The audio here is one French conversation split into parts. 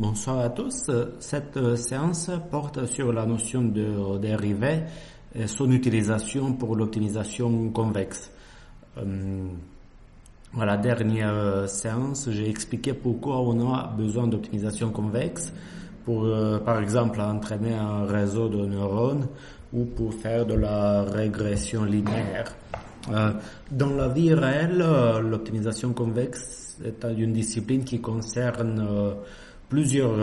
Bonsoir à tous. Cette séance porte sur la notion de dérivée et son utilisation pour l'optimisation convexe. À la dernière séance, j'ai expliqué pourquoi on a besoin d'optimisation convexe pour, par exemple, entraîner un réseau de neurones ou pour faire de la régression linéaire. Dans la vie réelle, l'optimisation convexe est une discipline qui concerne plusieurs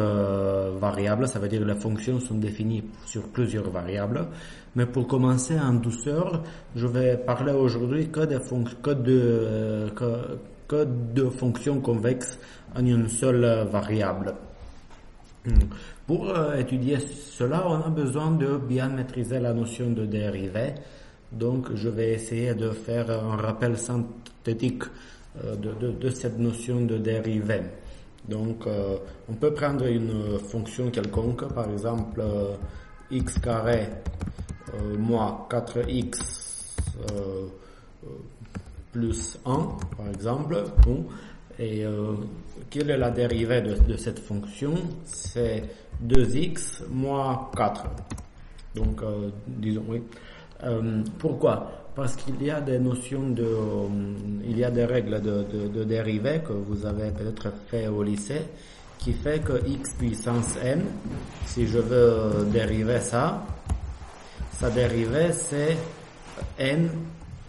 variables, ça veut dire que les fonctions sont définies sur plusieurs variables. Mais pour commencer en douceur, je vais parler aujourd'hui que de fonctions convexes en une seule variable. Pour étudier cela, on a besoin de bien maîtriser la notion de dérivée. Donc, je vais essayer de faire un rappel synthétique de cette notion de dérivée. Donc, on peut prendre une fonction quelconque, par exemple x carré moins 4x plus 1, par exemple. Bon. Et quelle est la dérivée de cette fonction? C'est 2x moins 4. Donc, disons, oui. Pourquoi? Parce qu'il y a des notions il y a des règles de dérivée que vous avez peut-être fait au lycée, qui fait que x puissance n, si je veux dériver ça, sa dérivée c'est n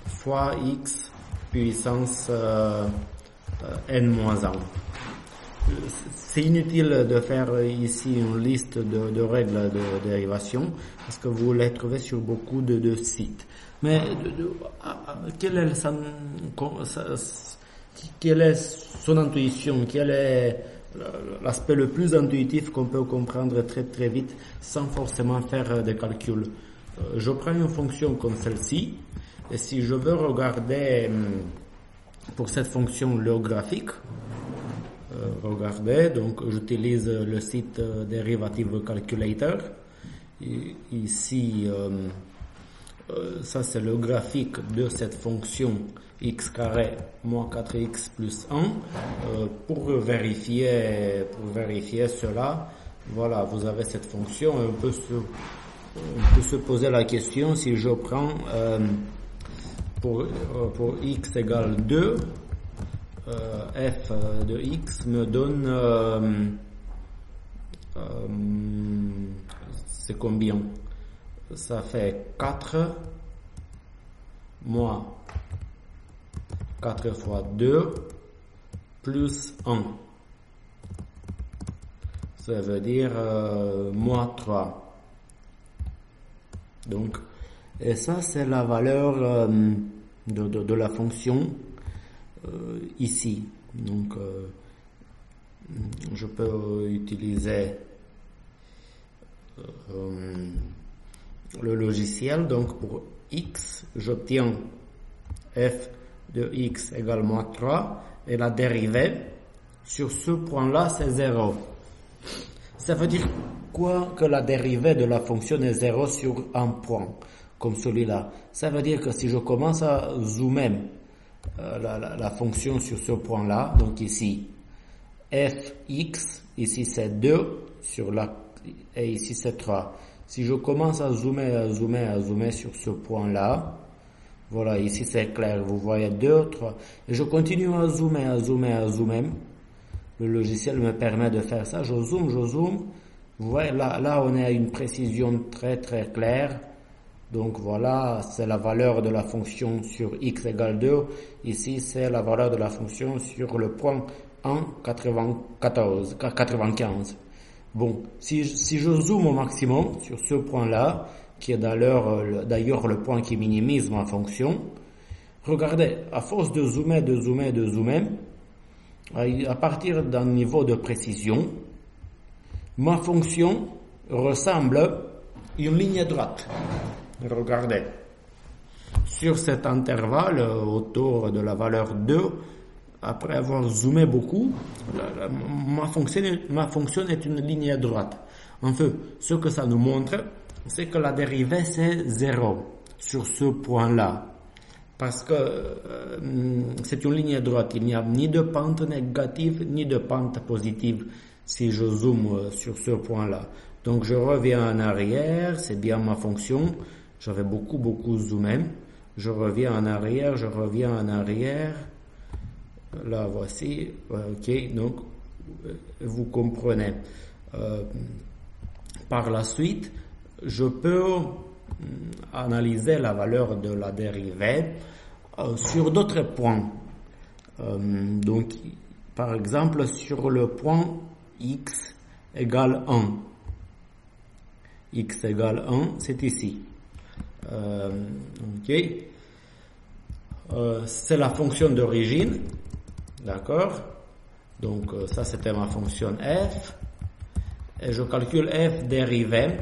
fois x puissance n moins 1. C'est inutile de faire ici une liste de règles de dérivation parce que vous les trouvez sur beaucoup de sites. Mais quelle est son intuition? Quel est l'aspect le plus intuitif qu'on peut comprendre très très vite sans forcément faire des calculs? Je prends une fonction comme celle-ci et si je veux regarder pour cette fonction le graphique, regardez, donc j'utilise le site Derivative Calculator. Ici, ça c'est le graphique de cette fonction x carré moins 4x plus 1. Pour vérifier cela, voilà, vous avez cette fonction. On peut se poser la question si je prends pour x égale 2, f de x me donne c'est combien? Ça fait 4 moins 4 fois 2 plus 1. Ça veut dire moins 3. Donc, et ça c'est la valeur de la fonction ici. Donc, je peux utiliser le logiciel. Donc, pour x, j'obtiens f de x égale moins 3 et la dérivée sur ce point-là, c'est 0. Ça veut dire quoi que la dérivée de la fonction est 0 sur un point, comme celui-là? Ça veut dire que si je commence à zoomer la fonction sur ce point-là, donc ici, fx, ici c'est 2, et ici c'est 3. Si je commence à zoomer sur ce point-là, voilà, ici c'est clair, vous voyez 2, 3, et je continue à zoomer, le logiciel me permet de faire ça, je zoome, vous voyez, là on est à une précision très très claire. Donc voilà, c'est la valeur de la fonction sur x égale 2. Ici, c'est la valeur de la fonction sur le point 1,95. Bon, si je zoome au maximum sur ce point-là, qui est d'ailleurs le point qui minimise ma fonction, regardez, à force de zoomer, à partir d'un niveau de précision, ma fonction ressemble à une ligne droite. Regardez, sur cet intervalle autour de la valeur 2, après avoir zoomé beaucoup, ma fonction est une ligne droite. En fait, ce que ça nous montre, c'est que la dérivée c'est 0 sur ce point-là. parce que c'est une ligne droite. Il n'y a ni de pente négative ni de pente positive si je zoome sur ce point-là. Donc je reviens en arrière, c'est bien ma fonction. J'avais beaucoup zoomé. Je reviens en arrière, Là, voici. Ok, donc vous comprenez. Par la suite, je peux analyser la valeur de la dérivée sur d'autres points. Donc, par exemple, sur le point x égale 1. X égale 1, c'est ici. Ok. C'est la fonction d'origine. D'accord? Donc, ça, c'était ma fonction f. Et je calcule f dérivée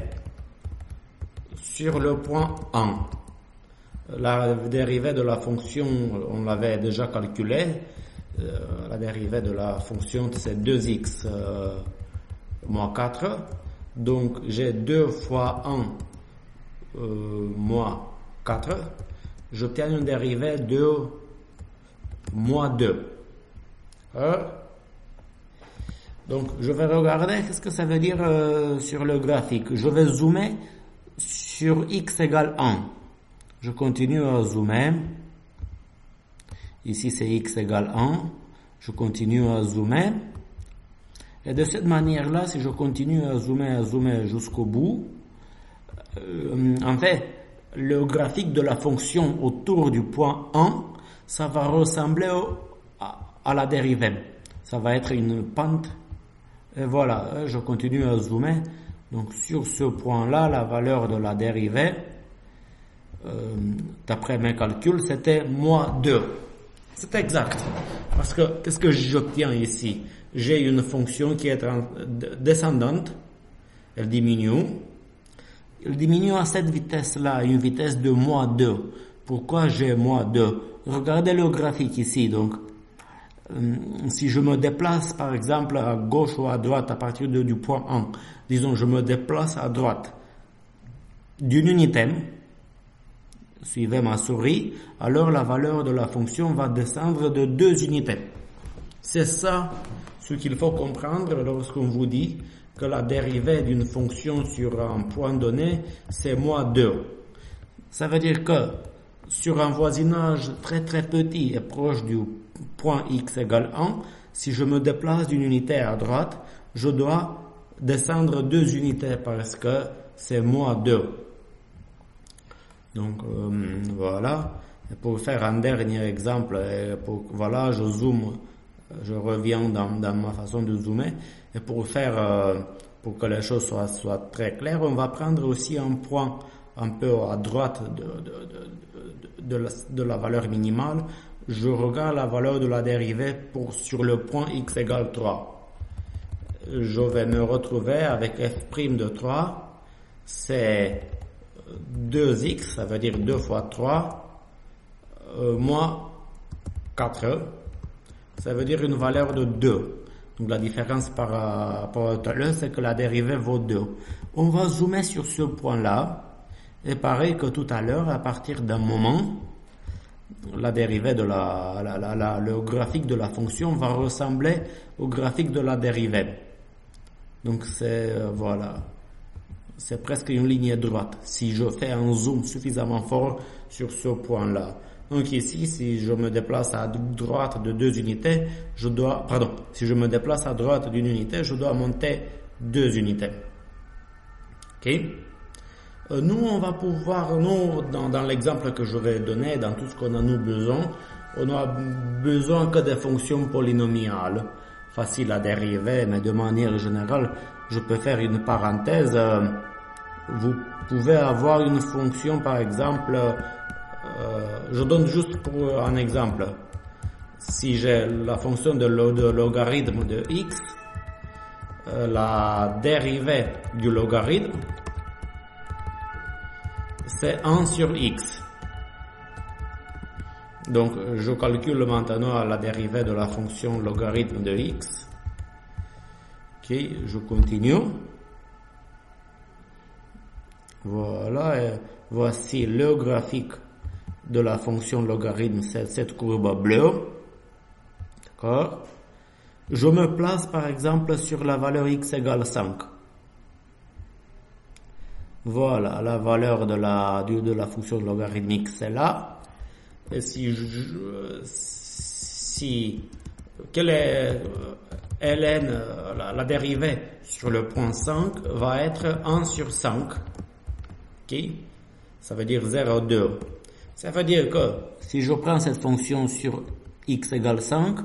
sur le point 1. La dérivée de la fonction, on l'avait déjà calculée. La dérivée de la fonction, c'est 2x moins 4. Donc, j'ai 2 fois 1 moins 4. J'obtiens une dérivée de moins 2. Donc, je vais regarder qu'est-ce que ça veut dire sur le graphique. Je vais zoomer sur x égale 1. Je continue à zoomer. Ici, c'est x égale 1. Je continue à zoomer. Et de cette manière-là, si je continue à zoomer jusqu'au bout, en fait, le graphique de la fonction autour du point 1, ça va ressembler à la dérivée. Ça va être une pente. Et voilà, je continue à zoomer. Donc sur ce point-là, la valeur de la dérivée, d'après mes calculs, c'était moins 2. C'est exact. Parce que qu'est-ce que j'obtiens ici? J'ai une fonction qui est descendante. Elle diminue. Elle diminue à cette vitesse-là, une vitesse de moins 2. Pourquoi j'ai moins 2? Regardez le graphique ici. Donc, si je me déplace par exemple à gauche ou à droite à partir du point 1, disons je me déplace à droite d'une unité, suivez ma souris, alors la valeur de la fonction va descendre de 2 unités. C'est ça ce qu'il faut comprendre lorsqu'on vous dit que la dérivée d'une fonction sur un point donné, c'est moins 2. Ça veut dire que sur un voisinage très petit et proche du point x égale 1, si je me déplace d'une unité à droite, je dois descendre 2 unités parce que c'est moins 2. Donc voilà. Et pour faire un dernier exemple, voilà, je zoome, je reviens dans ma façon de zoomer. Et pour que les choses soient très claires, on va prendre aussi un point un peu à droite de la valeur minimale. Je regarde la valeur de la dérivée sur le point x égale 3. Je vais me retrouver avec f' de 3. C'est 2x, ça veut dire 2 fois 3, moins 4. Ça veut dire une valeur de 2. Donc la différence par rapport à tout à l'heure, c'est que la dérivée vaut 2. On va zoomer sur ce point-là. Et pareil que tout à l'heure, à partir d'un moment, la dérivée de le graphique de la fonction va ressembler au graphique de la dérivée. Donc voilà, c'est presque une ligne droite. Si je fais un zoom suffisamment fort sur ce point-là. Donc ici, si je me déplace à droite de 2 unités, si je me déplace à droite d'une unité, je dois monter 2 unités. Ok? Nous, on va pouvoir, dans l'exemple que je vais donner, dans tout ce qu'on a besoin, on a besoin que des fonctions polynomiales, faciles à dériver, mais de manière générale, je peux faire une parenthèse. Vous pouvez avoir une fonction, par exemple, je donne juste pour un exemple. Si j'ai la fonction de logarithme de x, la dérivée du logarithme, c'est 1 sur x. Donc, je calcule maintenant la dérivée de la fonction logarithme de x. Ok, je continue. Voilà, et voici le graphique de la fonction logarithme, c'est cette courbe bleue. D'accord? Je me place par exemple sur la valeur x égale 5. Voilà, la valeur de la fonction logarithmique, c'est là. Et quelle est ln, la dérivée sur le point 5 va être 1 sur 5. Ok? Ça veut dire 0,2. Ça veut dire que si je prends cette fonction sur x égale 5,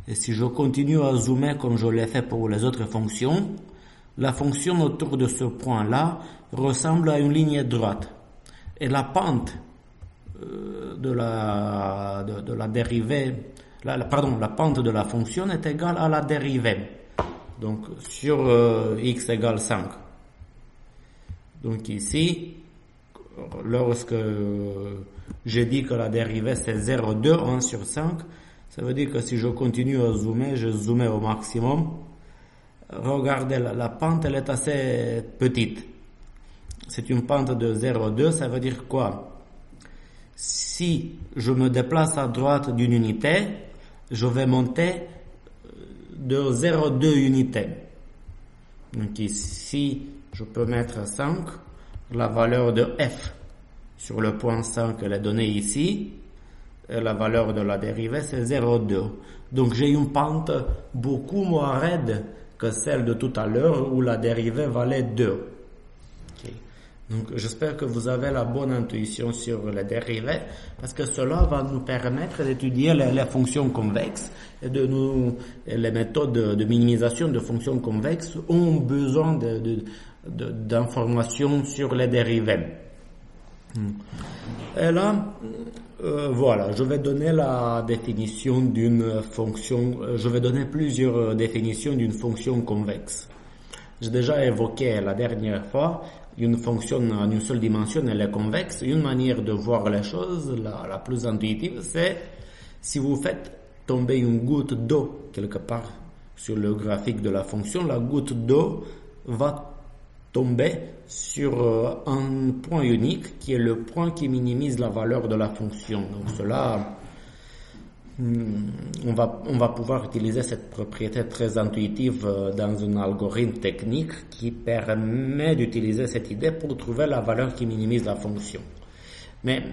et si je continue à zoomer comme je l'ai fait pour les autres fonctions, la fonction autour de ce point-là ressemble à une ligne droite. Et la pente de la dérivée, la pente de la fonction est égale à la dérivée. Donc sur x égale 5. Donc ici, lorsque j'ai dit que la dérivée c'est 0,2, 1 sur 5, ça veut dire que si je continue à zoomer, je zoome au maximum. Regardez, la pente elle est assez petite. C'est une pente de 0,2, ça veut dire quoi? Si je me déplace à droite d'une unité, je vais monter de 0,2 unités. Donc ici, je peux mettre 5, la valeur de f sur le point 5, elle est donnée ici, et la valeur de la dérivée c'est 0,2. Donc j'ai une pente beaucoup moins raide que celle de tout à l'heure où la dérivée valait 2. Okay. Donc j'espère que vous avez la bonne intuition sur les dérivées, parce que cela va nous permettre d'étudier les fonctions convexes et les méthodes de minimisation de fonctions convexes ont besoin d'informations sur les dérivées. Et là, voilà, je vais donner la définition d'une fonction, je vais donner plusieurs définitions d'une fonction convexe. J'ai déjà évoqué la dernière fois, une fonction en une seule dimension, elle est convexe. Une manière de voir les choses, la plus intuitive, c'est si vous faites tomber une goutte d'eau quelque part sur le graphique de la fonction, la goutte d'eau va tomber sur un point unique qui est le point qui minimise la valeur de la fonction. Donc cela, on va pouvoir utiliser cette propriété très intuitive dans un algorithme technique qui permet d'utiliser cette idée pour trouver la valeur qui minimise la fonction. Mais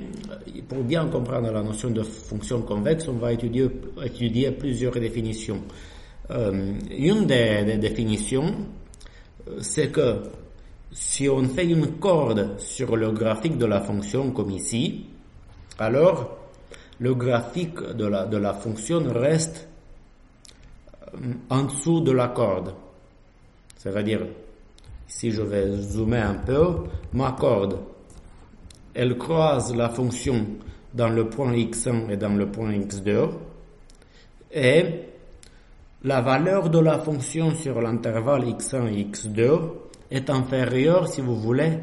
pour bien comprendre la notion de fonction convexe, on va étudier plusieurs définitions. Une des définitions, c'est que si on fait une corde sur le graphique de la fonction comme ici, alors le graphique de la fonction reste en dessous de la corde. Ça veut dire, si je vais zoomer un peu, ma corde, elle croise la fonction dans le point x1 et dans le point x2, et la valeur de la fonction sur l'intervalle x1 et x2 est inférieure, si vous voulez,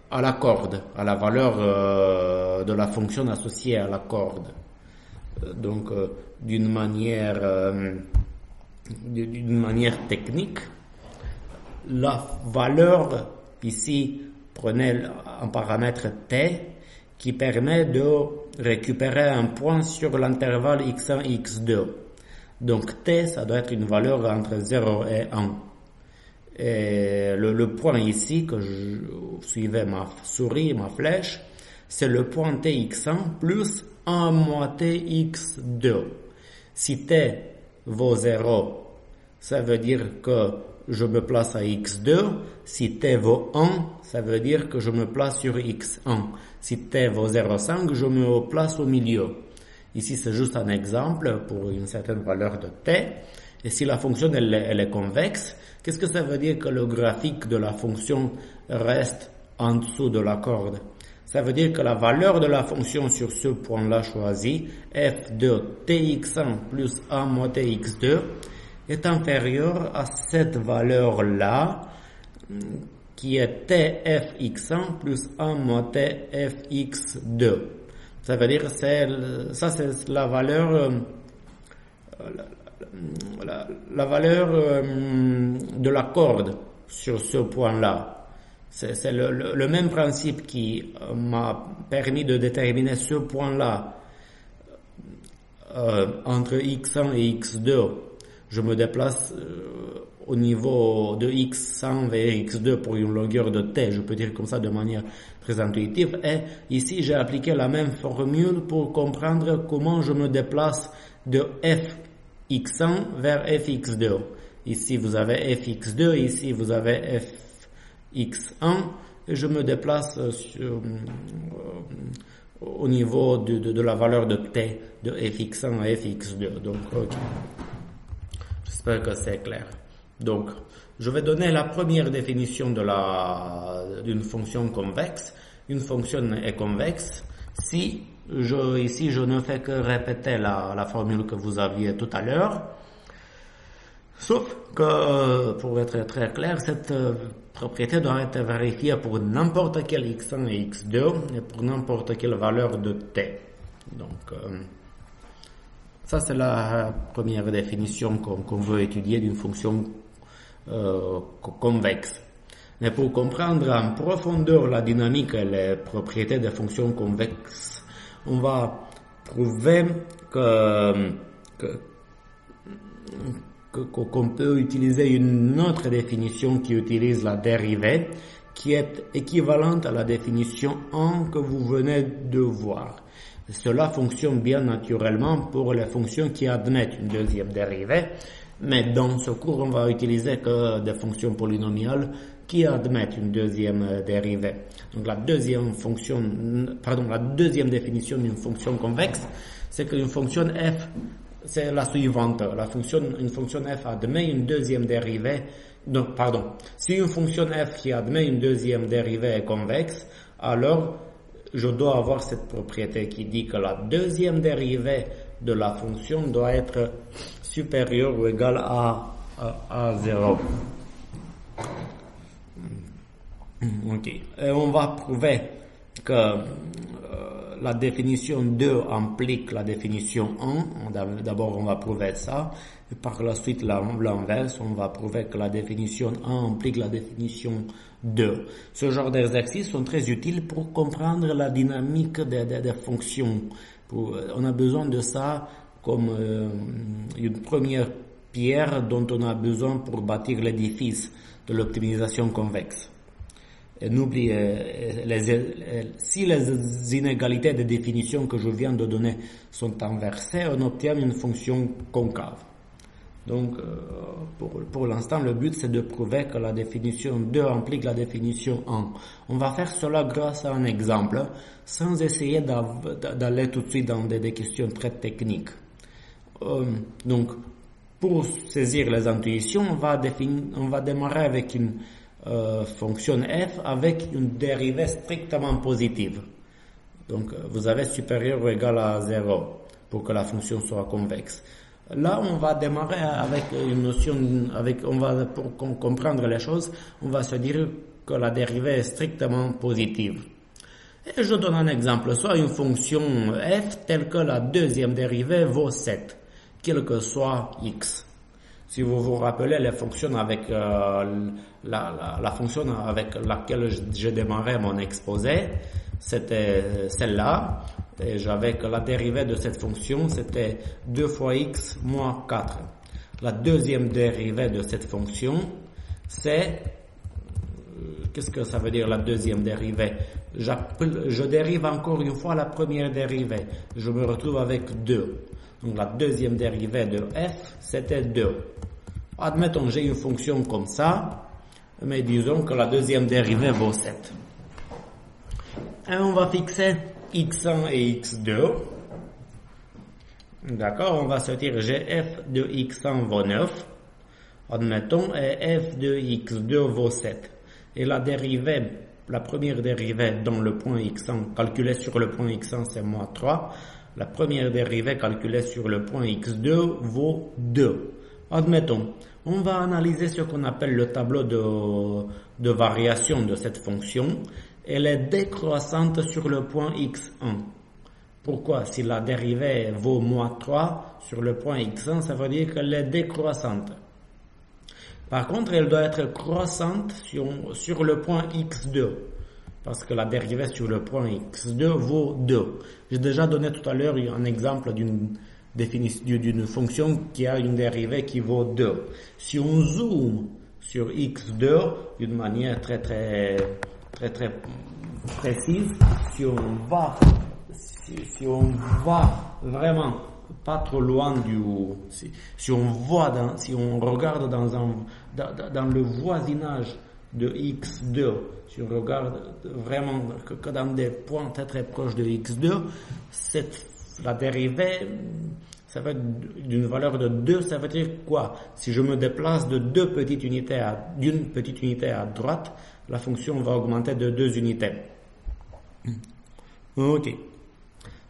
à la corde, à la valeur de la fonction associée à la corde. Donc, d'une manière technique, la valeur ici, prenez un paramètre t qui permet de récupérer un point sur l'intervalle x1 et x2. Donc t, ça doit être une valeur entre 0 et 1. Et le point ici, que vous suivez ma souris, ma flèche, c'est le point tx1 plus 1 moitié x2. Si t vaut 0, ça veut dire que je me place à x2. Si t vaut 1, ça veut dire que je me place sur x1. Si t vaut 0,5, je me place au milieu. Ici, c'est juste un exemple pour une certaine valeur de t. Et si la fonction elle est convexe, qu'est-ce que ça veut dire que le graphique de la fonction reste en dessous de la corde? Ça veut dire que la valeur de la fonction sur ce point-là choisi, f de tx1 plus 1 moitié x2, est inférieure à cette valeur-là, qui est tfx1 plus 1 moitié fx2. Ça veut dire que ça c'est la valeur la valeur de la corde sur ce point-là. C'est le même principe qui m'a permis de déterminer ce point-là entre x1 et x2. Je me déplace au niveau de x1 vers x2 pour une longueur de t, je peux dire comme ça de manière très intuitive. Et ici, j'ai appliqué la même formule pour comprendre comment je me déplace de fx1 vers fx2. Ici, vous avez fx2, ici, vous avez fx1, et je me déplace au niveau de la valeur de t de fx1 à fx2. Donc, okay. J'espère que c'est clair. Donc, je vais donner la première définition d'une fonction convexe. Une fonction est convexe si ici je ne fais que répéter la formule que vous aviez tout à l'heure. Sauf que, pour être très clair, cette propriété doit être vérifiée pour n'importe quel x1 et x2 et pour n'importe quelle valeur de t. Donc, ça c'est la première définition qu'on veut étudier d'une fonction convexe. Mais pour comprendre en profondeur la dynamique et les propriétés des fonctions convexes, on va prouver qu'on peut utiliser une autre définition qui utilise la dérivée, qui est équivalente à la définition 1 que vous venez de voir. Cela fonctionne bien naturellement pour les fonctions qui admettent une deuxième dérivée, mais dans ce cours, on va utiliser que des fonctions polynomiales qui admettent une deuxième dérivée. Donc la deuxième définition d'une fonction convexe, c'est qu'une fonction f, c'est la suivante. Une fonction f admet une deuxième dérivée. Si une fonction f qui admet une deuxième dérivée est convexe, alors je dois avoir cette propriété qui dit que la deuxième dérivée de la fonction doit être supérieure ou égale à 0. Ok. Et on va prouver que la définition 2 implique la définition 1. D'abord, on va prouver ça. Et par la suite, l'inverse, on va prouver que la définition 1 implique la définition 2. Ce genre d'exercices sont très utiles pour comprendre la dynamique des fonctions. On a besoin de ça comme une première pierre dont on a besoin pour bâtir l'édifice de l'optimisation convexe. Et n'oubliez, si les inégalités de définition que je viens de donner sont inversées, on obtient une fonction concave. Donc, pour l'instant, le but c'est de prouver que la définition 2 implique la définition 1. On va faire cela grâce à un exemple, sans essayer d'aller tout de suite dans des questions très techniques. Donc, pour saisir les intuitions, on va démarrer avec une fonction f avec une dérivée strictement positive. Donc, vous avez supérieur ou égal à 0 pour que la fonction soit convexe. Là, on va démarrer avec une notion, pour comprendre les choses, on va se dire que la dérivée est strictement positive. Et je donne un exemple, soit une fonction f telle que la deuxième dérivée vaut 7, quel que soit x. Si vous vous rappelez les fonctions avec la fonction avec laquelle j'ai démarré mon exposé, c'était celle-là. Et j'avais que la dérivée de cette fonction, c'était 2 fois x moins 4. La deuxième dérivée de cette fonction, c'est... Qu'est-ce que ça veut dire la deuxième dérivée? Je dérive encore une fois la première dérivée. Je me retrouve avec 2. Donc la deuxième dérivée de f, c'était 2. Admettons, j'ai une fonction comme ça, mais disons que la deuxième dérivée vaut 7. Et on va fixer x1 et x2. D'accord, on va se dire f de x1 vaut 9. Admettons, et f de x2 vaut 7. Et la première dérivée dans le point x1, calculée sur le point x1, c'est moins 3. La première dérivée calculée sur le point x2 vaut 2. Admettons, on va analyser ce qu'on appelle le tableau de variation de cette fonction. Elle est décroissante sur le point x1. Pourquoi? Si la dérivée vaut moins 3 sur le point x1, ça veut dire qu'elle est décroissante. Par contre, elle doit être croissante sur le point x2. Parce que la dérivée sur le point x2 vaut 2. J'ai déjà donné tout à l'heure un exemple d'une fonction qui a une dérivée qui vaut 2. Si on zoome sur x2 d'une manière très précise, si on va vraiment pas trop loin si on regarde dans le voisinage de x2, si on regarde vraiment que dans des points très proches de x2, la dérivée, ça va être d'une valeur de 2, ça veut dire quoi? Si je me déplace d'une petite unité à droite, la fonction va augmenter de 2 unités. Ok.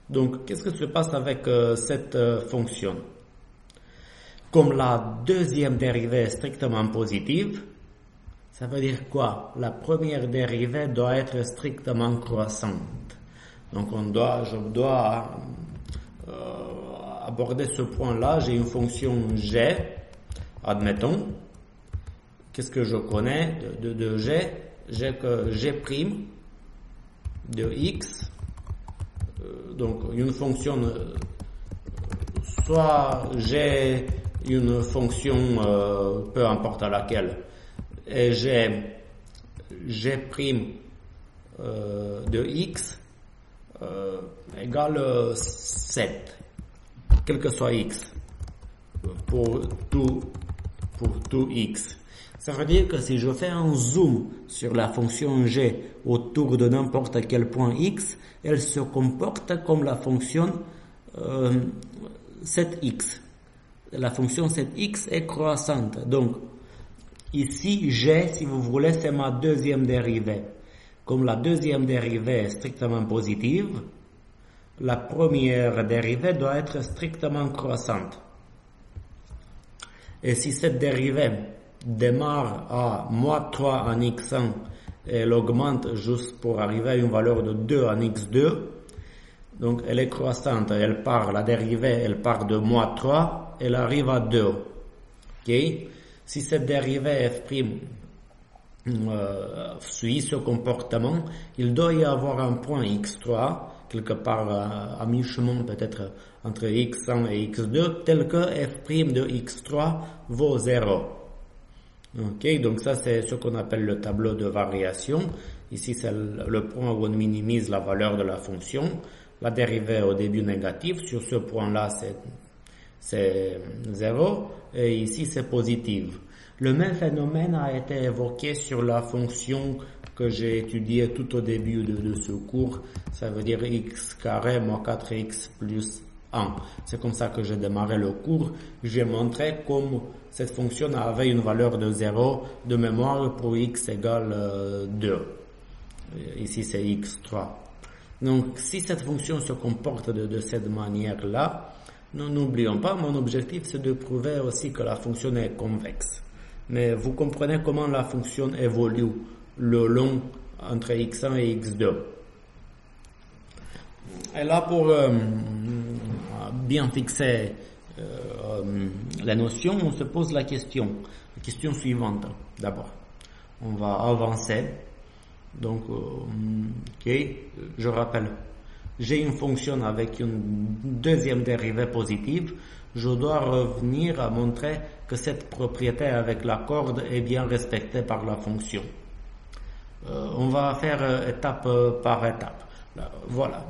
Donc, qu'est-ce que se passe avec cette fonction? Comme la deuxième dérivée est strictement positive, ça veut dire quoi? La première dérivée doit être strictement croissante. Donc, je dois aborder ce point-là. J'ai une fonction g, admettons. Qu'est-ce que je connais de g? J'ai que g' de x. Donc, une fonction, soit j'ai une fonction, peu importe à laquelle, et j'ai g' de x égale 7, quel que soit x, pour tout x. Ça veut dire que si je fais un zoom sur la fonction g autour de n'importe quel point x, elle se comporte comme la fonction 7x. La fonction 7x est croissante. Donc, ici, g, si vous voulez, c'est ma deuxième dérivée. Comme la deuxième dérivée est strictement positive, la première dérivée doit être strictement croissante. Et si cette dérivée démarre à moins 3 en x1 et elle augmente juste pour arriver à une valeur de 2 en x2, donc elle est croissante, la dérivée elle part de moins 3, elle arrive à 2. Okay? Si cette dérivée f' suit ce comportement, il doit y avoir un point x3, quelque part à mi-chemin peut-être entre x1 et x2, tel que f' de x3 vaut 0. Ok, donc ça c'est ce qu'on appelle le tableau de variation. Ici c'est le point où on minimise la valeur de la fonction. La dérivée est au début négative, sur ce point-là c'est 0, et ici c'est positif. Le même phénomène a été évoqué sur la fonction que j'ai étudiée tout au début de ce cours, ça veut dire x carré moins 4x plus 1. C'est comme ça que j'ai démarré le cours. J'ai montré comme cette fonction avait une valeur de 0 de mémoire pour x égale 2. Ici c'est x3. Donc si cette fonction se comporte de cette manière-là, n'oublions pas, mon objectif c'est de prouver aussi que la fonction est convexe. Mais vous comprenez comment la fonction évolue le long entre x1 et x2. Et là, pour bien fixer la notion, on se pose la question suivante d'abord. On va avancer. Donc, ok, je rappelle, j'ai une fonction avec une deuxième dérivée positive. Je dois revenir à montrer que cette propriété avec la corde est bien respectée par la fonction. On va faire étape par étape. Voilà.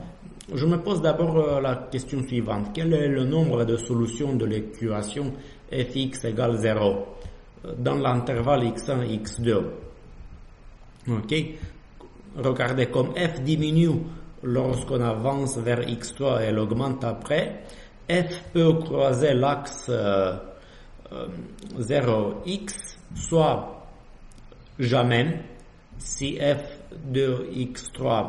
Je me pose d'abord la question suivante. Quel est le nombre de solutions de l'équation fx égale 0 dans l'intervalle x1 et x2? Ok. Regardez comme f diminue lorsqu'on avance vers x3 et elle augmente après. F peut croiser l'axe 0x, soit jamais, si f de x3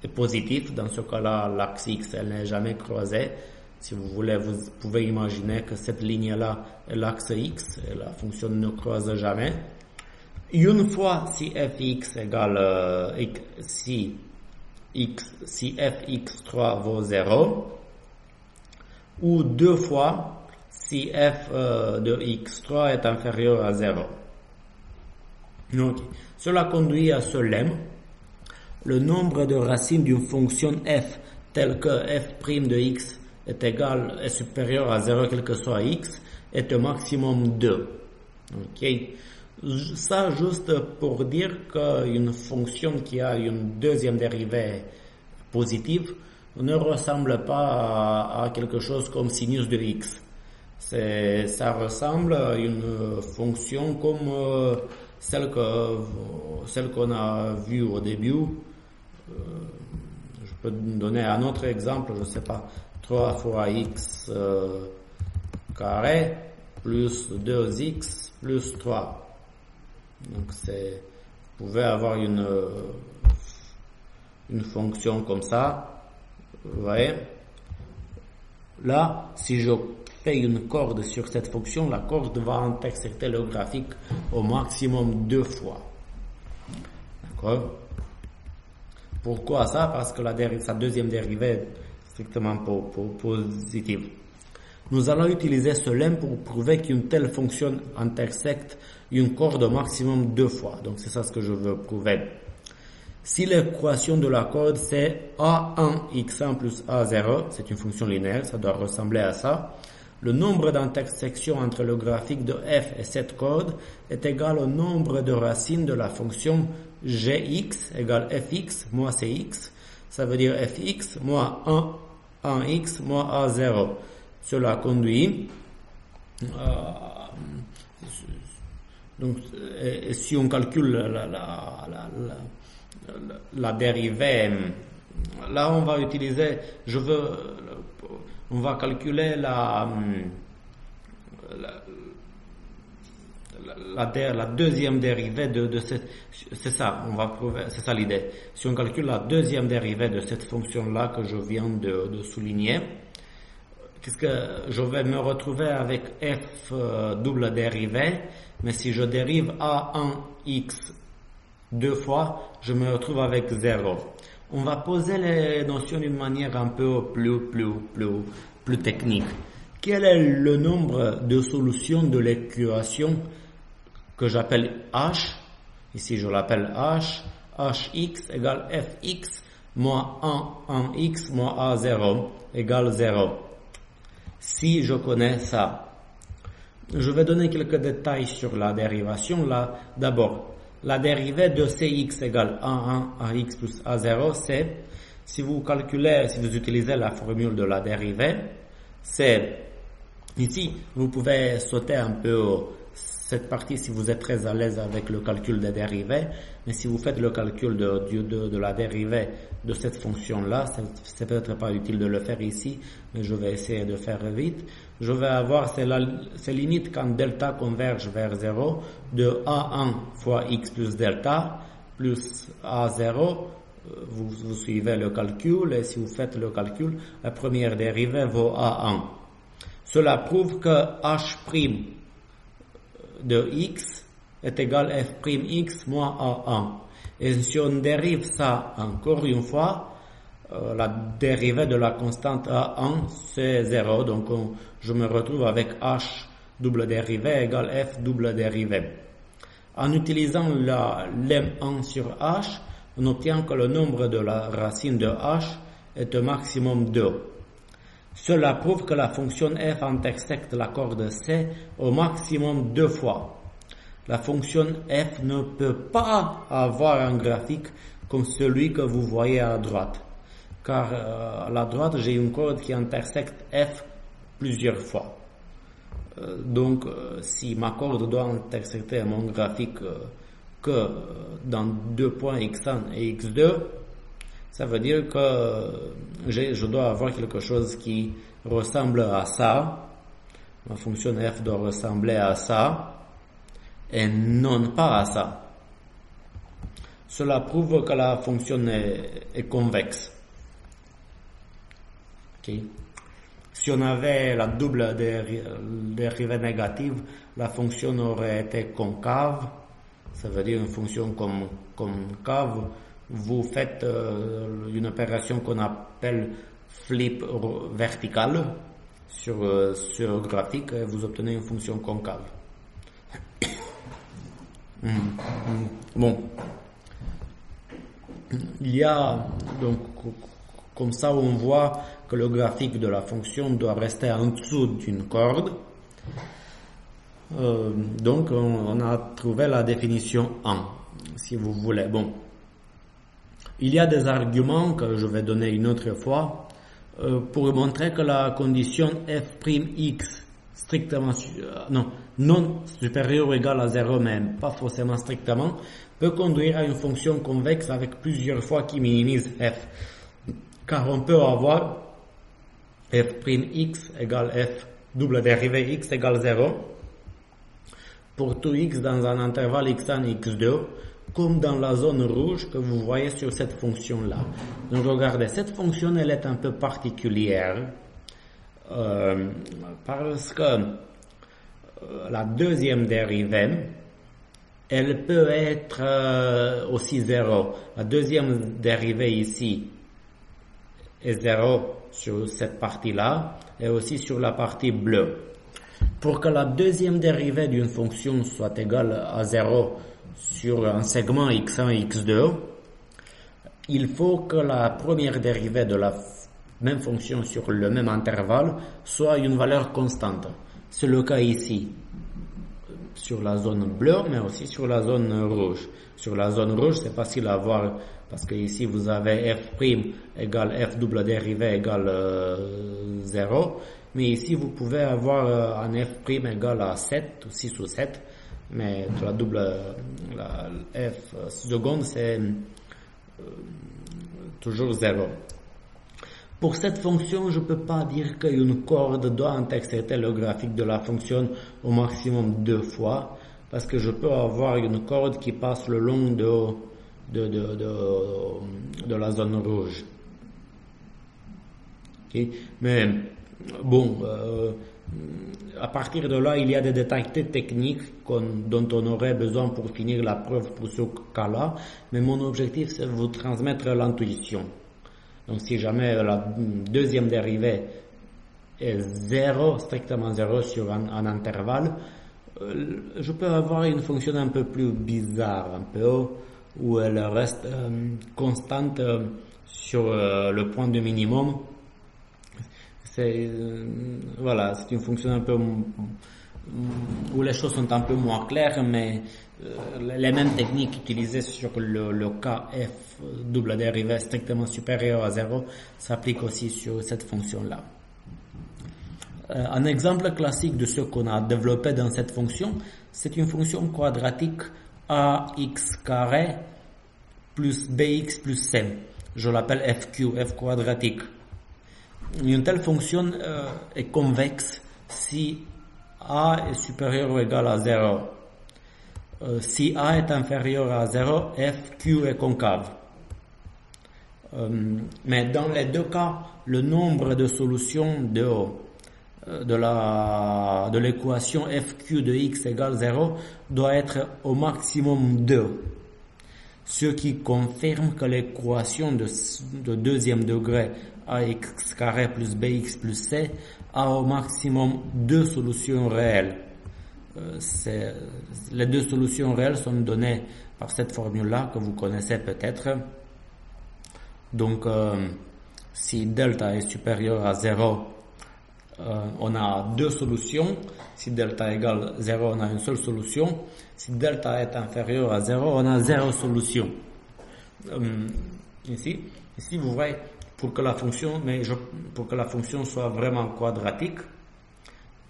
est positif, dans ce cas-là, l'axe x, elle n'est jamais croisée. Si vous voulez, vous pouvez imaginer que cette ligne-là est l'axe x, et la fonction ne croise jamais. Une fois, si fx égale, si fx3 vaut 0, ou deux fois, si f de x3 est inférieur à 0. Donc, cela conduit à ce lemme. Le nombre de racines d'une fonction f telle que f' de x est supérieur à 0 quel que soit x est au maximum 2. Ok. Ça juste pour dire qu'une fonction qui a une deuxième dérivée positive ne ressemble pas à quelque chose comme sinus de x. Ça ressemble à une fonction comme celle qu'on a vue au début. Je peux donner un autre exemple, je ne sais pas, 3 fois x carré plus 2x plus 3. Donc vous pouvez avoir une fonction comme ça, vous voyez. Là, si je fais une corde sur cette fonction, la corde va intersecter le graphique au maximum 2 fois. D'accord? Pourquoi ça? Parce que sa deuxième dérivée est strictement positive. Nous allons utiliser ce lemme pour prouver qu'une telle fonction intersecte une corde au maximum 2 fois. Donc c'est ça ce que je veux prouver. Si l'équation de la corde c'est a1 x1 plus a0, c'est une fonction linéaire, ça doit ressembler à ça. Le nombre d'intersections entre le graphique de f et cette corde est égal au nombre de racines de la fonction gx égale fx moins cx. Ça veut dire fx moins 1x moins a0. Cela conduit donc si on calcule la dérivée, là on va utiliser, on va calculer la deuxième dérivée de cette, c'est ça, on va prouver, c'est ça l'idée. Si on calcule la deuxième dérivée de cette fonction-là que je viens de souligner, qu'est-ce que je vais me retrouver avec f double dérivée, mais si je dérive a1x 2 fois, je me retrouve avec 0. On va poser les notions d'une manière un peu plus technique. Quel est le nombre de solutions de l'équation que j'appelle h? Ici, je l'appelle h. hx égale fx moins 1x moins a0 égale 0. Si je connais ça, je vais donner quelques détails sur la dérivation. Là, d'abord, la dérivée de cx égale a1 ax plus a0, c'est, si vous utilisez la formule de la dérivée, c'est, ici, vous pouvez sauter un peu cette partie si vous êtes très à l'aise avec le calcul des dérivées, mais si vous faites le calcul de la dérivée de cette fonction-là, c'est peut-être pas utile de le faire ici, mais je vais essayer de faire vite. Je vais avoir, c'est limite quand delta converge vers 0, de a1 fois x plus delta, plus a0, vous suivez le calcul, et si vous faites le calcul, la première dérivée vaut a1. Cela prouve que h' de x est égal à f'x moins a1. Et si on dérive ça encore une fois, la dérivée de la constante a1 c'est 0, donc je me retrouve avec h double dérivée égale f double dérivée. En utilisant la lemme 1 sur h, on obtient que le nombre de la racine de h est au maximum 2. Cela prouve que la fonction f intersecte la corde C au maximum 2 fois. La fonction f ne peut pas avoir un graphique comme celui que vous voyez à droite. Car à la droite, j'ai une corde qui intersecte f plusieurs fois. Donc, si ma corde doit intersecter mon graphique que dans 2 points x1 et x2, ça veut dire que je dois avoir quelque chose qui ressemble à ça. Ma fonction f doit ressembler à ça et non pas à ça. Cela prouve que la fonction est convexe. Okay. Si on avait la double dérivée négative, la fonction aurait été concave. Ça veut dire une fonction concave. Vous faites une opération qu'on appelle flip vertical. sur ce graphique et vous obtenez une fonction concave. Bon, il y a donc comme ça on voit que le graphique de la fonction doit rester en dessous d'une corde. Donc on a trouvé la définition 1, si vous voulez. Bon, il y a des arguments que je vais donner une autre fois pour montrer que la condition f'(x) strictement non supérieur ou égal à 0, mais pas forcément strictement, peut conduire à une fonction convexe avec plusieurs fois qui minimise f. Car on peut avoir f'(x) égale f double dérivée x égale 0 pour tout x dans un intervalle x1 x2, comme dans la zone rouge que vous voyez sur cette fonction-là. Donc regardez, cette fonction elle est un peu particulière parce que la deuxième dérivée elle peut être aussi 0. La deuxième dérivée ici est 0 sur cette partie-là et aussi sur la partie bleue. Pour que la deuxième dérivée d'une fonction soit égale à 0 sur un segment x1 x2, il faut que la première dérivée de la même fonction sur le même intervalle soit une valeur constante. C'est le cas ici sur la zone bleue, mais aussi sur la zone rouge. Sur la zone rouge, c'est facile à voir parce que ici vous avez f' égale f double dérivée égale 0, mais ici vous pouvez avoir un f' égale à 7 ou 6 ou 7, mais la f seconde c'est toujours 0. Pour cette fonction, je ne peux pas dire qu'une corde doit intersecter le graphique de la fonction au maximum 2 fois, parce que je peux avoir une corde qui passe le long de la zone rouge. Okay? Mais bon, à partir de là, il y a des détails techniques dont on aurait besoin pour finir la preuve pour ce cas-là, mais mon objectif c'est de vous transmettre l'intuition. Donc si jamais la deuxième dérivée est 0, strictement 0 sur un intervalle, je peux avoir une fonction un peu plus bizarre, un peu où elle reste constante sur le point de minimum. C'est une fonction un peu où les choses sont un peu moins claires, mais les mêmes techniques utilisées sur le cas f double dérivée strictement supérieur à 0 s'appliquent aussi sur cette fonction-là. Un exemple classique de ce qu'on a développé dans cette fonction, c'est une fonction quadratique ax carré plus bx plus c. Je l'appelle fq, f quadratique. Une telle fonction est convexe si a est supérieur ou égal à 0. Si a est inférieur à 0, fq est concave. Mais dans les deux cas, le nombre de solutions de l'équation fq de x égale 0 doit être au maximum 2. Ce qui confirme que l'équation de deuxième degré ax carré plus bx plus c a au maximum 2 solutions réelles. Les 2 solutions réelles sont données par cette formule-là que vous connaissez peut-être. Donc, si delta est supérieur à 0, on a 2 solutions. Si delta égale 0, on a une seule solution. Si delta est inférieur à 0, on a 0 solution. Ici, vous voyez, pour que la fonction soit vraiment quadratique,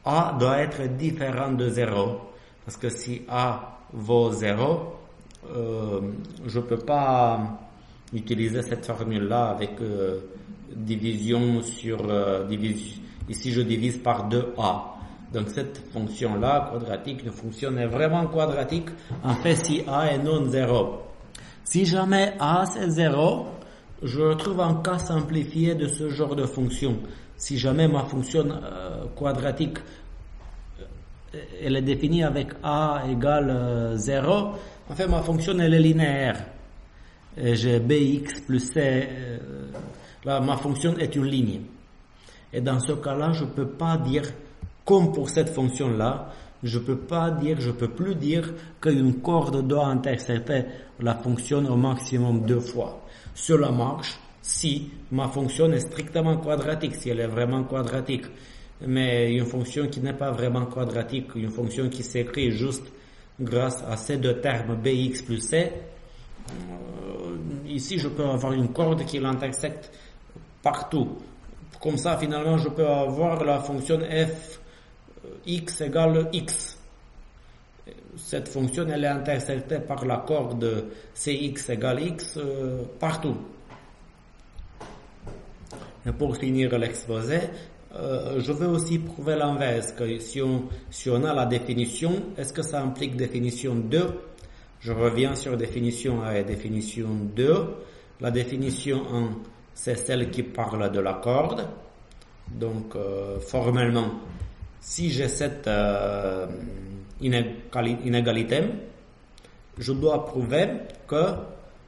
a doit être différent de 0. Parce que si a vaut 0, je ne peux pas utiliser cette formule-là avec division sur division. Ici, je divise par 2a. Donc, cette fonction-là, quadratique, une fonction est vraiment quadratique, en fait, si a est non 0. Si jamais a c'est 0, je trouve un cas simplifié de ce genre de fonction. Si jamais ma fonction quadratique elle est définie avec a égale 0, en fait, ma fonction elle est linéaire. Et j'ai bx plus c, là, ma fonction est une ligne. Et dans ce cas-là, je ne peux pas dire, comme pour cette fonction-là, je peux plus dire qu'une corde doit intersecter la fonction au maximum 2 fois. Cela marche si ma fonction est strictement quadratique, si elle est vraiment quadratique. Mais une fonction qui n'est pas vraiment quadratique, une fonction qui s'écrit juste grâce à ces deux termes bx plus c, ici je peux avoir une corde qui l'intersecte partout. Comme ça, finalement, je peux avoir la fonction f x égale x. Cette fonction, elle est intersectée par la corde cx égale x partout. Et pour finir l'exposé, je veux aussi prouver l'inverse, que si on a la définition, est-ce que ça implique définition 2? Je reviens sur définition 1 et définition 2. La définition 1, c'est celle qui parle de la corde. Donc, formellement, si j'ai cette inégalité, je dois prouver que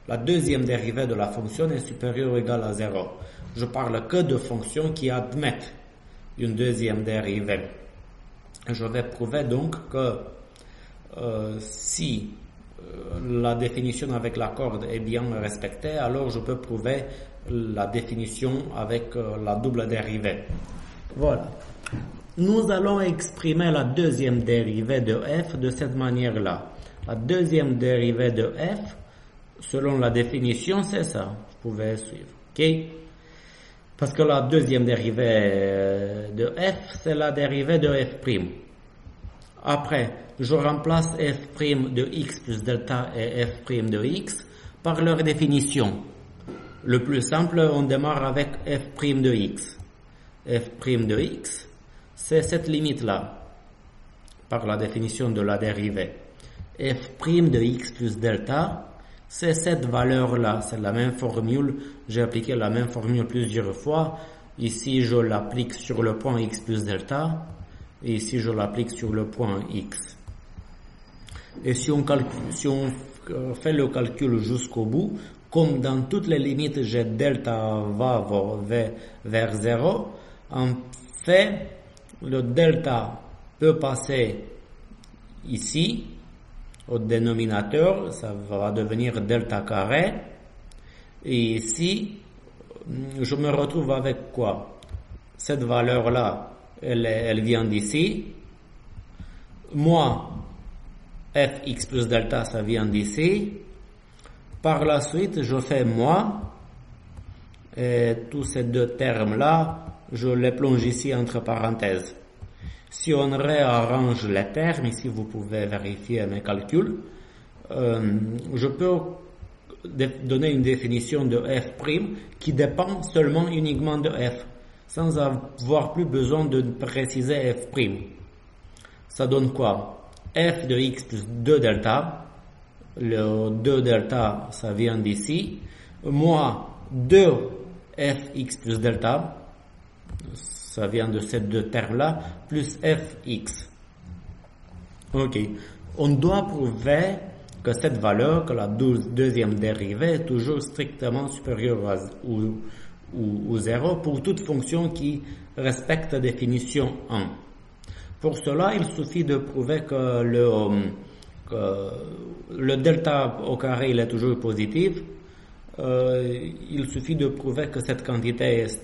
la deuxième dérivée de la fonction est supérieure ou égale à 0. Je parle que de fonctions qui admettent une deuxième dérivée. Je vais prouver donc que si la définition avec la corde est bien respectée, alors je peux prouver la définition avec la double dérivée. Voilà. Nous allons exprimer la deuxième dérivée de f de cette manière-là. La deuxième dérivée de f, selon la définition, c'est ça. Vous pouvez suivre. OK? Parce que la deuxième dérivée de f, c'est la dérivée de f'. Après, je remplace f' de x plus delta et f' de x par leur définition. Le plus simple, on démarre avec f' de x. f' de x, c'est cette limite-là, par la définition de la dérivée. f' de x plus delta, c'est cette valeur-là, c'est la même formule. J'ai appliqué la même formule plusieurs fois. Ici, je l'applique sur le point x plus delta. Et ici, je l'applique sur le point x. Et si on fait le calcul jusqu'au bout, comme dans toutes les limites, j'ai delta va vers 0, en fait, le delta peut passer ici, au dénominateur, ça va devenir delta carré. Et ici, je me retrouve avec quoi? Cette valeur-là, elle vient d'ici. Moins fx plus delta, ça vient d'ici. Par la suite, je fais moins. Et tous ces deux termes-là, je les plonge ici entre parenthèses. Si on réarrange les termes, ici vous pouvez vérifier mes calculs, je peux donner une définition de f' qui dépend seulement uniquement de f, sans avoir plus besoin de préciser f'. Ça donne quoi? F de x plus 2 delta, le 2 delta ça vient d'ici, moins 2 fx plus delta, ça vient de ces deux termes-là, plus fx. Ok. On doit prouver que cette valeur, que la deuxième dérivée, est toujours strictement supérieure à ou 0 pour toute fonction qui respecte la définition 1. Pour cela, il suffit de prouver que le delta au carré il est toujours positif. Il suffit de prouver que cette quantité est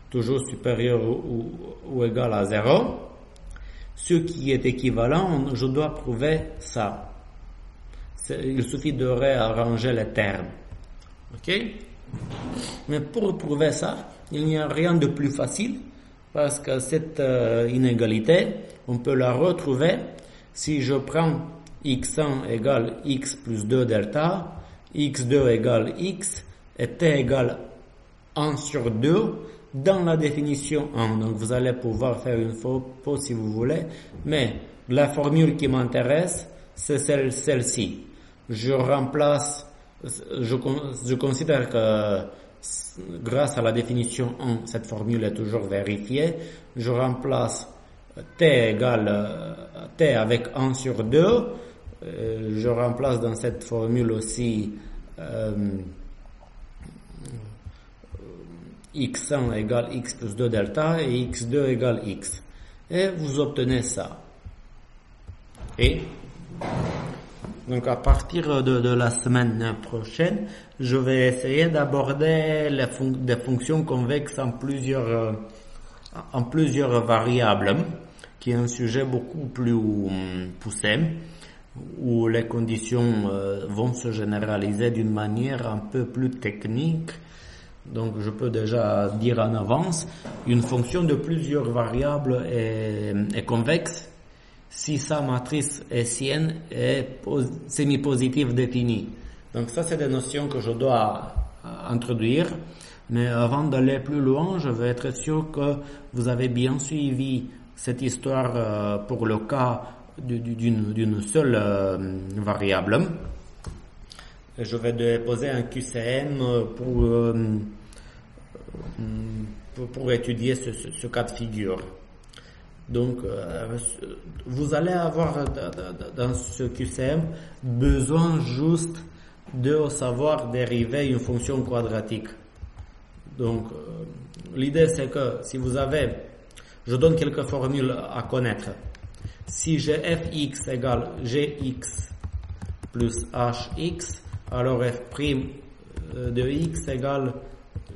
toujours supérieur ou égal à 0, ce qui est équivalent, je dois prouver ça. Il suffit de réarranger les termes. Ok? Mais pour prouver ça, il n'y a rien de plus facile, parce que cette inégalité, on peut la retrouver si je prends x1 égale x plus 2 delta, x2 égale x, et t égale 1 sur 2, dans la définition 1. Donc vous allez pouvoir faire une pause si vous voulez, mais la formule qui m'intéresse, c'est celle-ci. Je remplace, je considère que grâce à la définition 1, cette formule est toujours vérifiée. Je remplace t égale t avec 1 sur 2. Je remplace dans cette formule aussi x1 égale x plus 2 delta et x2 égale x. Et vous obtenez ça. Et donc à partir de la semaine prochaine, je vais essayer d'aborder des fonctions convexes en plusieurs variables, qui est un sujet beaucoup plus poussé, où les conditions vont se généraliser d'une manière un peu plus technique. Donc je peux déjà dire en avance, une fonction de plusieurs variables est convexe si sa matrice hessienne est semi-positive définie. Donc ça, c'est des notions que je dois introduire. Mais avant d'aller plus loin, je veux être sûr que vous avez bien suivi cette histoire pour le cas d'une seule variable. Et je vais déposer un QCM pour étudier ce cas de figure. Donc, vous allez avoir dans ce QCM besoin juste de savoir dériver une fonction quadratique. Donc, l'idée c'est que si vous avez, je donne quelques formules à connaître. Si j'ai fx égale gx plus hx, alors f' de x égale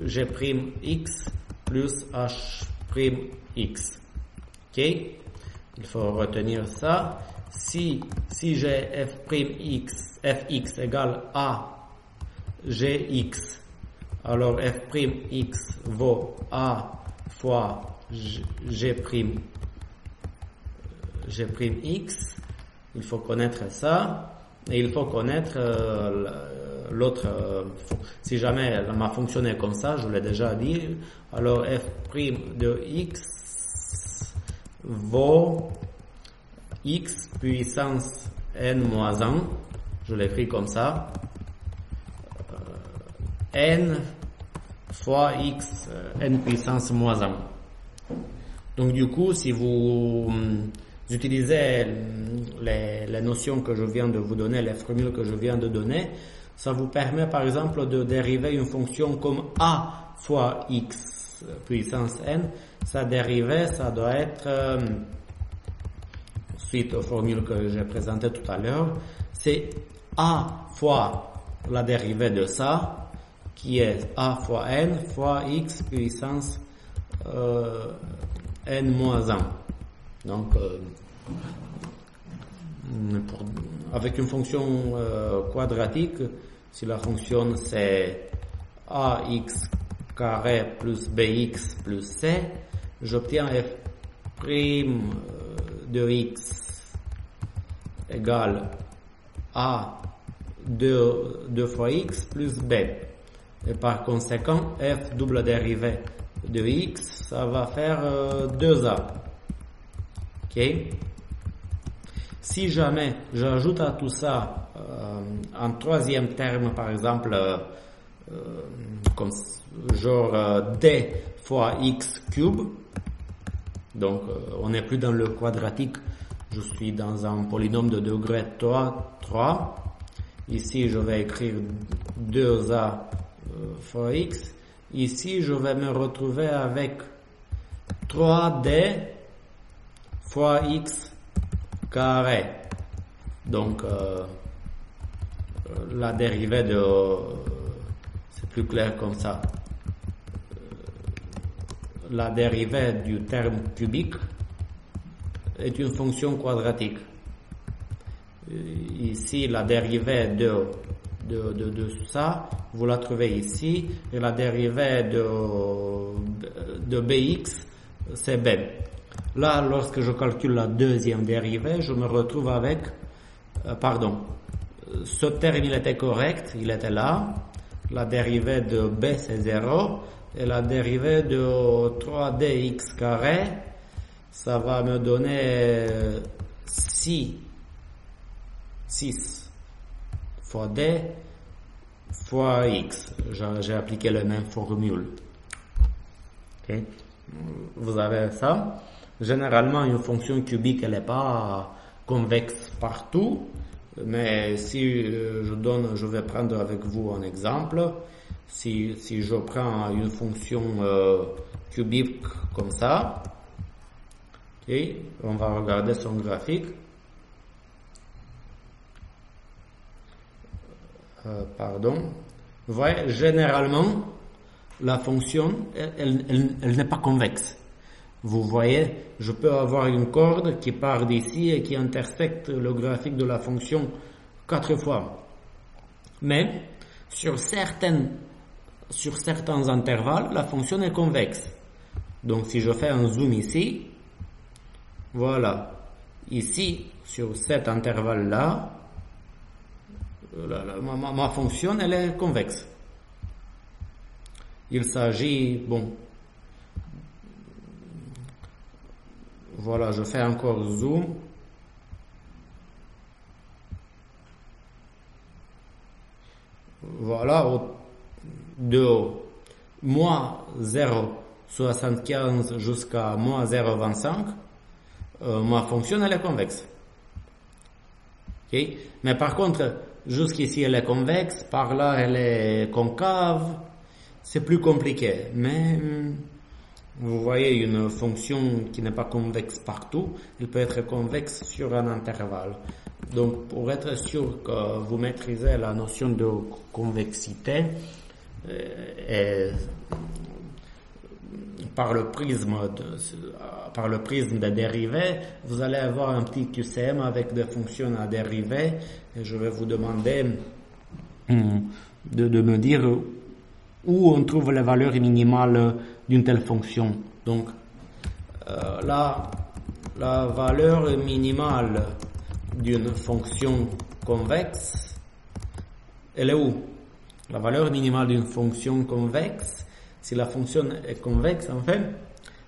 g'x plus h'x. Ok, il faut retenir ça. Si j'ai fx égale a gx, alors f'x vaut a fois g'x. Il faut connaître ça, et il faut connaître l'autre. Si jamais ma fonction est comme ça, je l'ai déjà dit, alors f' de x vaut x puissance n moins 1, je l'écris comme ça, n fois x n puissance moins 1. Donc du coup, si vous utilisez les notions que je viens de vous donner, les formules que je viens de donner, ça vous permet par exemple de dériver une fonction comme a fois x puissance n. Sa dérivée, ça doit être, suite aux formules que j'ai présentées tout à l'heure, c'est a fois la dérivée de ça, qui est a fois n fois x puissance n moins 1. Donc, avec une fonction quadratique, si la fonction c'est ax carré plus bx plus c, j'obtiens f' de x égale a 2 fois x plus b. Et par conséquent, f double dérivée de x, ça va faire 2a. Ok? Si jamais j'ajoute à tout ça un troisième terme, par exemple, comme genre d fois x cube, donc on n'est plus dans le quadratique, je suis dans un polynôme de degré 3. Ici je vais écrire 2a fois x. Ici je vais me retrouver avec 3d fois x carré. Donc la dérivée de... c'est plus clair comme ça. La dérivée du terme cubique est une fonction quadratique. Ici, la dérivée de ça, vous la trouvez ici, et la dérivée de bx, c'est b. Là, lorsque je calcule la deuxième dérivée, je me retrouve avec, ce terme il était correct, il était là, la dérivée de b c'est 0, et la dérivée de 3dx carré, ça va me donner 6 fois d fois x. J'ai appliqué la même formule. Okay. Vous avez ça. Généralement, une fonction cubique, elle n'est pas convexe partout, mais si je vais prendre avec vous un exemple. si je prends une fonction cubique comme ça, okay, on va regarder son graphique. Pardon. Vous voyez, généralement, la fonction, elle n'est pas convexe. Vous voyez, je peux avoir une corde qui part d'ici et qui intersecte le graphique de la fonction 4 fois. Mais, sur certains intervalles, la fonction est convexe. Donc, si je fais un zoom ici, voilà. Ici, sur cet intervalle-là, ma fonction, elle est convexe. Il s'agit, bon, voilà, je fais encore zoom. Voilà, de moins 0,75 jusqu'à moins 0,25, ma fonction, elle est convexe. Okay? Mais par contre, jusqu'ici, elle est convexe, par là, elle est concave. C'est plus compliqué. Mais vous voyez, une fonction qui n'est pas convexe partout, elle peut être convexe sur un intervalle. Donc, pour être sûr que vous maîtrisez la notion de convexité, par le prisme des dérivés, vous allez avoir un petit QCM avec des fonctions à dérivées, et je vais vous demander de me dire où on trouve les valeurs minimales d'une telle fonction. Donc, la valeur minimale d'une fonction convexe, elle est où? La valeur minimale d'une fonction convexe, si la fonction est convexe, en fait,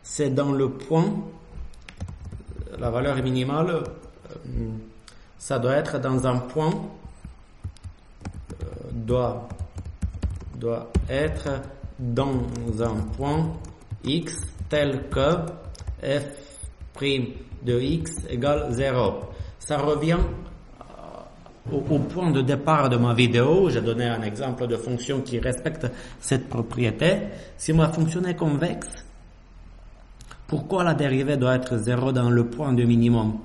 c'est dans le point, la valeur minimale, ça doit être dans un point, doit être dans un point x tel que f' de x égale 0. Ça revient au point de départ de ma vidéo. J'ai donné un exemple de fonction qui respecte cette propriété. Si ma fonction est convexe, pourquoi la dérivée doit être 0 dans le point de minimum?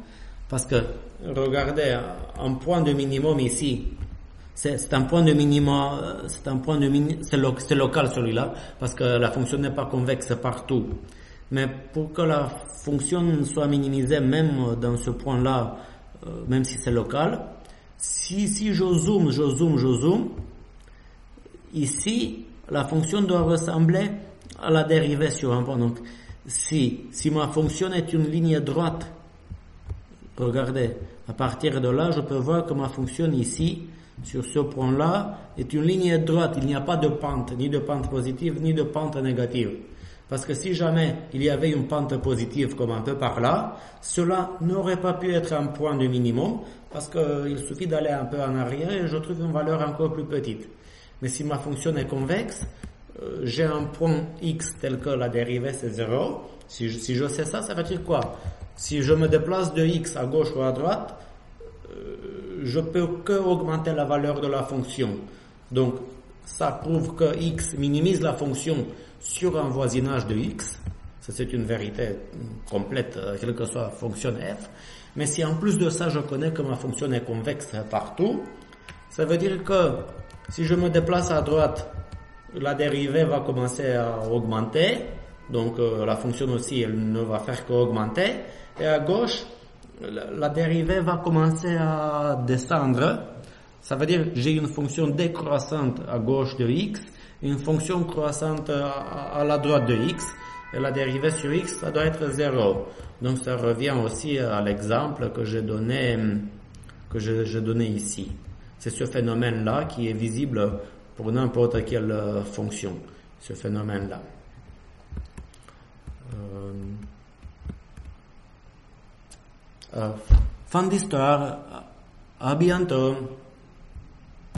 Parce que, regardez, un point de minimum ici, c'est un point de minimum, c'est local celui-là, parce que la fonction n'est pas convexe partout. Mais pour que la fonction soit minimisée même dans ce point-là, même si c'est local, si je zoome, ici, la fonction doit ressembler à la dérivée sur un point. Donc, si ma fonction est une ligne droite, regardez, à partir de là, je peux voir que ma fonction ici, sur ce point-là, est une ligne droite. Il n'y a pas de pente, ni de pente positive, ni de pente négative. Parce que si jamais il y avait une pente positive comme un peu par là, cela n'aurait pas pu être un point de minimum, parce qu'il suffit d'aller un peu en arrière et je trouve une valeur encore plus petite. Mais si ma fonction est convexe, j'ai un point x tel que la dérivée c'est 0. Si je sais ça, ça veut dire quoi? Si je me déplace de x à gauche ou à droite, je peux que augmenter la valeur de la fonction. Donc, ça prouve que x minimise la fonction sur un voisinage de x. Ça, c'est une vérité complète, quelle que soit la fonction f. Mais si en plus de ça, je connais que ma fonction est convexe partout, ça veut dire que si je me déplace à droite, la dérivée va commencer à augmenter. Donc, la fonction aussi, elle ne va faire qu'augmenter. Et à gauche, la dérivée va commencer à descendre. Ça veut dire que j'ai une fonction décroissante à gauche de x, une fonction croissante à la droite de x, et la dérivée sur x, ça doit être 0. Donc ça revient aussi à l'exemple que j'ai donné ici. C'est ce phénomène-là qui est visible pour n'importe quelle fonction, ce phénomène-là. Fin d'histoire, à bientôt.